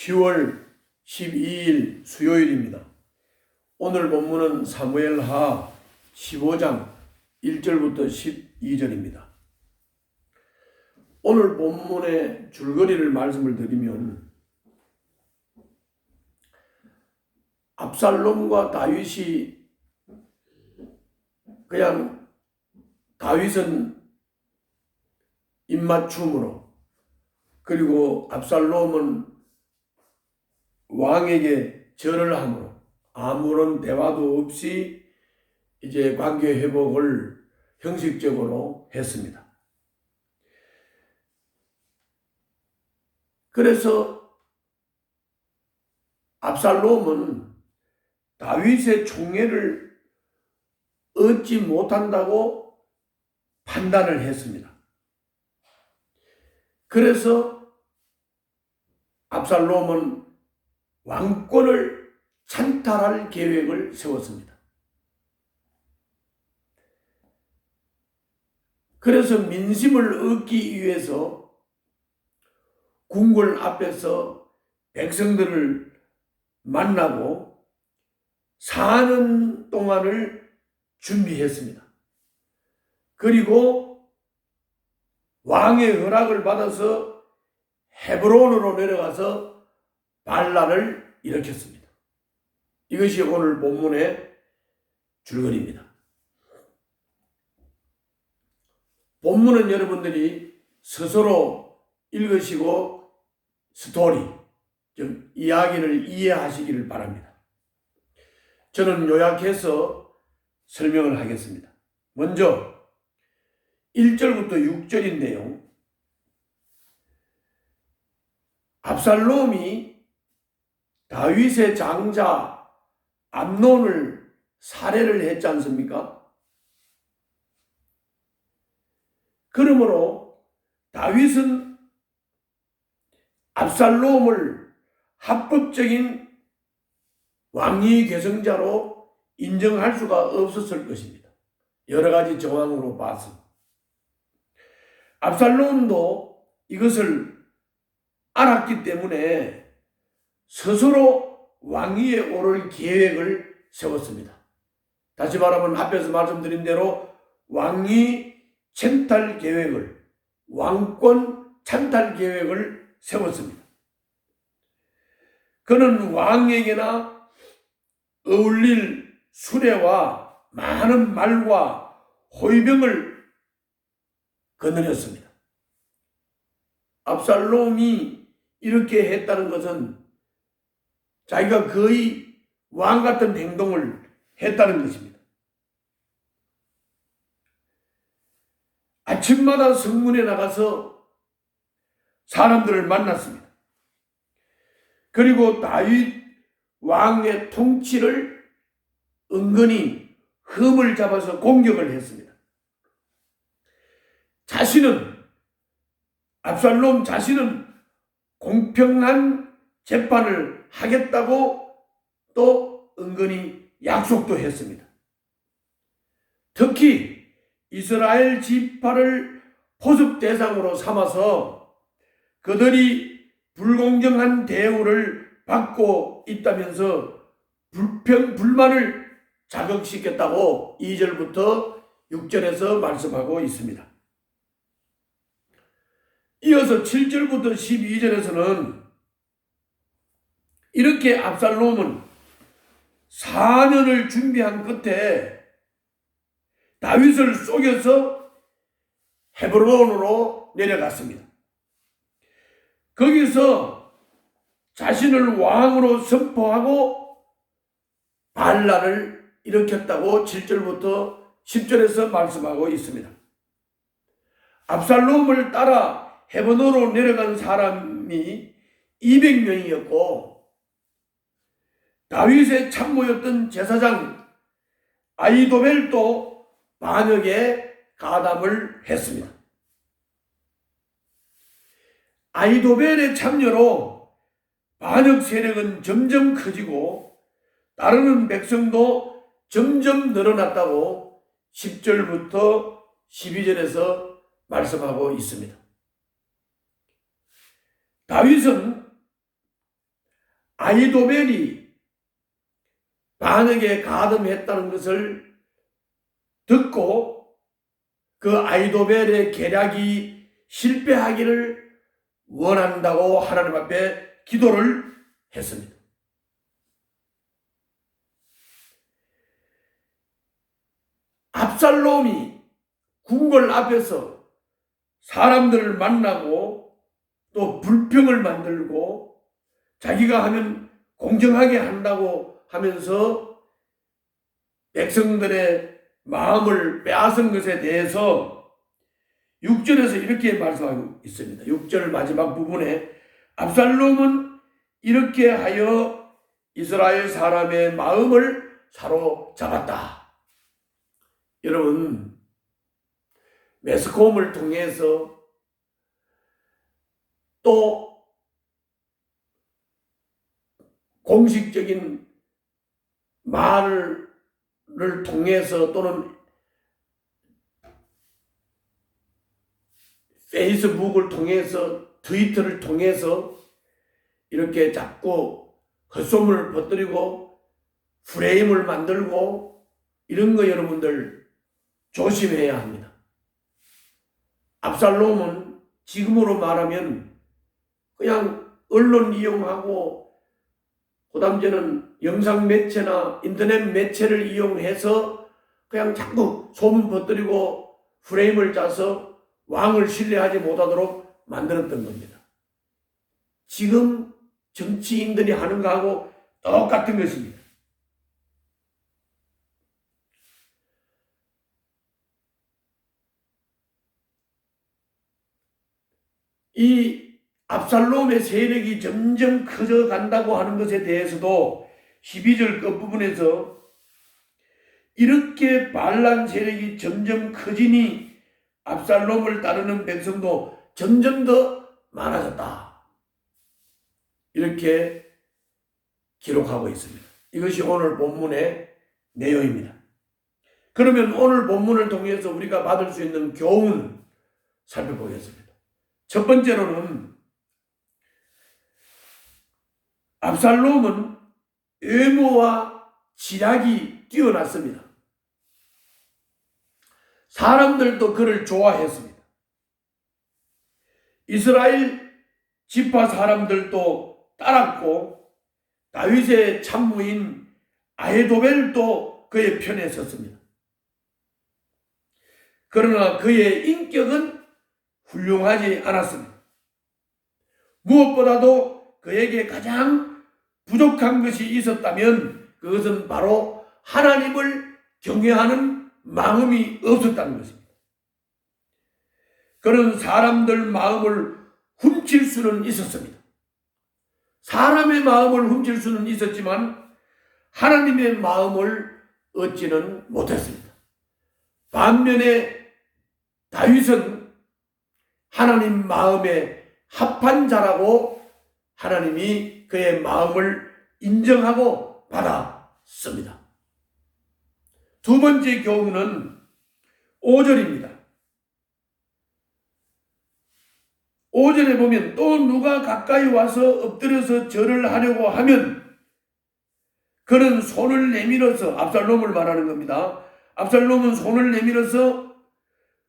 10월 12일 수요일입니다. 오늘 본문은 사무엘하 15장 1절부터 12절입니다. 오늘 본문의 줄거리를 말씀을 드리면 압살롬과 다윗이 그냥 다윗은 입맞춤으로 그리고 압살롬은 왕에게 절을 함으로 아무런 대화도 없이 이제 관계 회복을 형식적으로 했습니다. 그래서 압살롬은 다윗의 총애를 얻지 못한다고 판단을 했습니다. 그래서 압살롬은 왕권을 찬탈할 계획을 세웠습니다. 그래서 민심을 얻기 위해서 궁궐 앞에서 백성들을 만나고 사는 동안을 준비했습니다. 그리고 왕의 허락을 받아서 헤브론으로 내려가서 반란을 일으켰습니다. 이것이 오늘 본문의 줄거리입니다. 본문은 여러분들이 스스로 읽으시고 스토리, 즉 이야기를 이해하시기를 바랍니다. 저는 요약해서 설명을 하겠습니다. 먼저 1절부터 6절인데요. 압살롬이 다윗의 장자 암논을 살해를 했지 않습니까? 그러므로 다윗은 압살롬을 합법적인 왕위 계승자로 인정할 수가 없었을 것입니다. 여러 가지 정황으로 봐서. 압살롬도 이것을 알았기 때문에 스스로 왕위에 오를 계획을 세웠습니다. 다시 말하면 앞에서 말씀드린 대로 왕위 찬탈 계획을, 왕권 찬탈 계획을 세웠습니다. 그는 왕에게나 어울릴 수레와 많은 말과 호위병을 거느렸습니다. 압살롬이 이렇게 했다는 것은 자기가 거의 왕 같은 행동을 했다는 것입니다. 아침마다 성문에 나가서 사람들을 만났습니다. 그리고 다윗 왕의 통치를 은근히 흠을 잡아서 공격을 했습니다. 압살롬 자신은 공평한 재판을 하겠다고 또 은근히 약속도 했습니다. 특히 이스라엘 지파를 포섭 대상으로 삼아서 그들이 불공정한 대우를 받고 있다면서 불만을 자극시켰다고 2절부터 6절에서 말씀하고 있습니다. 이어서 7절부터 12절에서는 이렇게 압살롬은 4년을 준비한 끝에 다윗을 속여서 헤브론으로 내려갔습니다. 거기서 자신을 왕으로 선포하고 반란을 일으켰다고 7절부터 10절에서 말씀하고 있습니다. 압살롬을 따라 헤브론으로 내려간 사람이 200명이었고 다윗의 참모였던 제사장 아히도벨도 반역에 가담을 했습니다. 아히도벨의 참여로 반역 세력은 점점 커지고 따르는 백성도 점점 늘어났다고 10절부터 12절에서 말씀하고 있습니다. 다윗은 아히도벨이 반역에 가담했다는 것을 듣고 그 아히도벨의 계략이 실패하기를 원한다고 하나님 앞에 기도를 했습니다. 압살롬이 궁궐 앞에서 사람들을 만나고 또 불평을 만들고 자기가 하면 공정하게 한다고 하면서 백성들의 마음을 빼앗은 것에 대해서 6절에서 이렇게 말씀하고 있습니다. 6절 마지막 부분에 압살롬은 이렇게 하여 이스라엘 사람의 마음을 사로잡았다. 여러분, 매스컴을 통해서 또 공식적인 말을 통해서 또는 페이스북을 통해서 트위터를 통해서 이렇게 자꾸 헛소문을 퍼뜨리고 프레임을 만들고 이런 거 여러분들 조심해야 합니다. 압살롬은 지금으로 말하면 그냥 언론 이용하고 그다음에는 영상 매체나 인터넷 매체를 이용해서 그냥 자꾸 소문 퍼뜨리고 프레임을 짜서 왕을 신뢰하지 못하도록 만들었던 겁니다. 지금 정치인들이 하는 거하고 똑같은 것입니다. 이 압살롬의 세력이 점점 커져간다고 하는 것에 대해서도 12절 끝부분에서 이렇게 반란 세력이 점점 커지니 압살롬을 따르는 백성도 점점 더 많아졌다. 이렇게 기록하고 있습니다. 이것이 오늘 본문의 내용입니다. 그러면 오늘 본문을 통해서 우리가 받을 수 있는 교훈 살펴보겠습니다. 첫 번째로는 압살롬은 외모와 지략이 뛰어났습니다. 사람들도 그를 좋아했습니다. 이스라엘 지파 사람들도 따랐고 다윗의 참모인 아히도벨도 그의 편에 섰습니다. 그러나 그의 인격은 훌륭하지 않았습니다. 무엇보다도 그에게 가장 부족한 것이 있었다면 그것은 바로 하나님을 경외하는 마음이 없었다는 것입니다. 그런 사람들 마음을 훔칠 수는 있었습니다. 사람의 마음을 훔칠 수는 있었지만 하나님의 마음을 얻지는 못했습니다. 반면에 다윗은 하나님 마음에 합한 자라고 하나님이 그의 마음을 인정하고 받았습니다. 두 번째 교훈은 5절입니다. 5절에 보면 또 누가 가까이 와서 엎드려서 절을 하려고 하면 그는 손을 내밀어서, 압살롬을 말하는 겁니다. 압살롬은 손을 내밀어서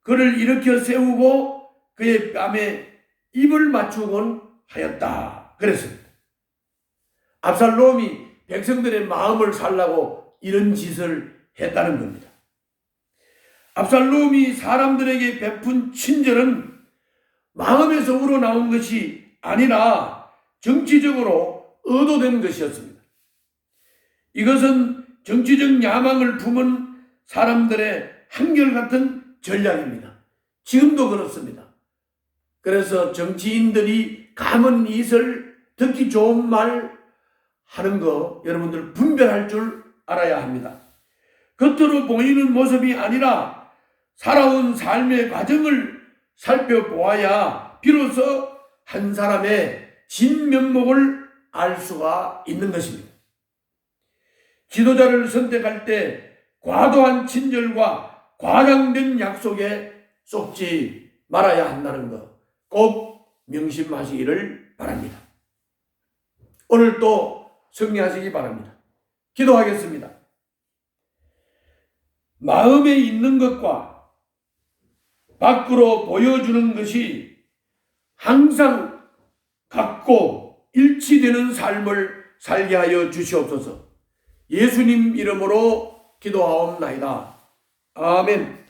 그를 일으켜 세우고 그의 뺨에 입을 맞추곤 하였다. 그랬습니다. 압살롬이 백성들의 마음을 살라고 이런 짓을 했다는 겁니다. 압살롬이 사람들에게 베푼 친절은 마음에서 우러나온 것이 아니라 정치적으로 의도된 것이었습니다. 이것은 정치적 야망을 품은 사람들의 한결같은 전략입니다. 지금도 그렇습니다. 그래서 정치인들이 감은 이슬, 듣기 좋은 말 하는 거 여러분들 분별할 줄 알아야 합니다. 겉으로 보이는 모습이 아니라 살아온 삶의 과정을 살펴보아야 비로소 한 사람의 진면목을 알 수가 있는 것입니다. 지도자를 선택할 때 과도한 친절과 과장된 약속에 속지 말아야 한다는 것 꼭 명심하시기를 바랍니다. 오늘 또 승리하시기 바랍니다. 기도하겠습니다. 마음에 있는 것과 밖으로 보여주는 것이 항상 같고 일치되는 삶을 살게 하여 주시옵소서. 예수님 이름으로 기도하옵나이다. 아멘.